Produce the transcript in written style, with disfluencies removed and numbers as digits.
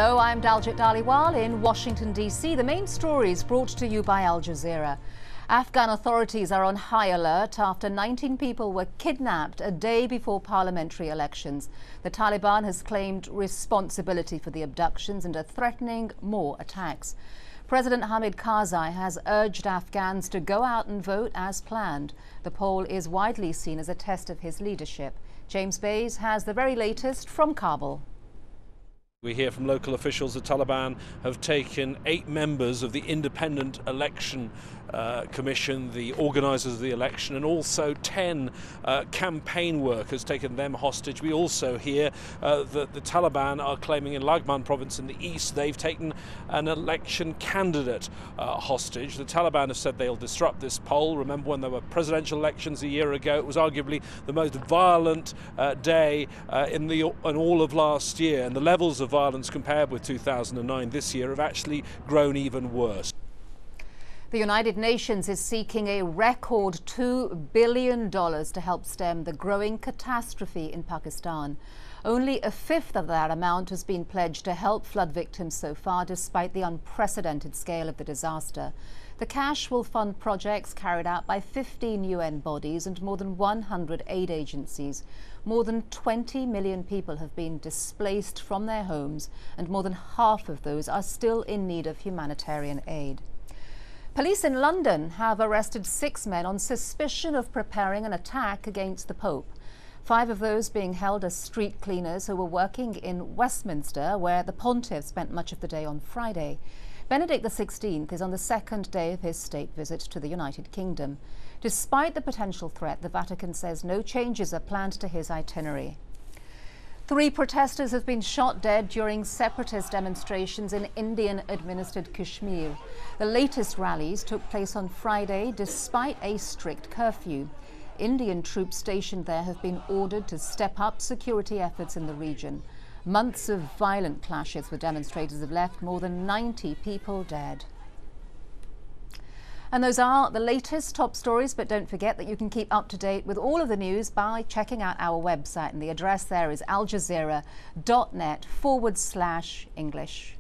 Hello, I'm Daljit Dhaliwal in Washington, D.C. The main stories brought to you by Al Jazeera. Afghan authorities are on high alert after 19 people were kidnapped a day before parliamentary elections. The Taliban has claimed responsibility for the abductions and are threatening more attacks. President Hamid Karzai has urged Afghans to go out and vote as planned. The poll is widely seen as a test of his leadership. James Bays has the very latest from Kabul. We hear from local officials the Taliban have taken 8 members of the Independent Election Commission, the organisers of the election, and also 10 campaign workers, taken them hostage. We also hear that the Taliban are claiming in Laghman province in the east they've taken an election candidate hostage. The Taliban have said they'll disrupt this poll. Remember when there were presidential elections a year ago? It was arguably the most violent day in all of last year, and the levels of violence compared with 2009 this year have actually grown even worse. The United Nations is seeking a record $2 billion to help stem the growing catastrophe in Pakistan. Only a fifth of that amount has been pledged to help flood victims so far, despite the unprecedented scale of the disaster. The cash will fund projects carried out by 15 UN bodies and more than 100 aid agencies. More than 20 million people have been displaced from their homes, and more than half of those are still in need of humanitarian aid. Police in London have arrested 6 men on suspicion of preparing an attack against the Pope. 5 of those being held as street cleaners who were working in Westminster, where the Pontiff spent much of the day on Friday. Benedict XVI is on the 2nd day of his state visit to the United Kingdom. Despite the potential threat, the Vatican says no changes are planned to his itinerary. 3 protesters have been shot dead during separatist demonstrations in Indian-administered Kashmir. The latest rallies took place on Friday despite a strict curfew. Indian troops stationed there have been ordered to step up security efforts in the region. Months of violent clashes with demonstrators have left more than 90 people dead. And those are the latest top stories, but don't forget that you can keep up to date with all of the news by checking out our website, and the address there is aljazeera.net/English.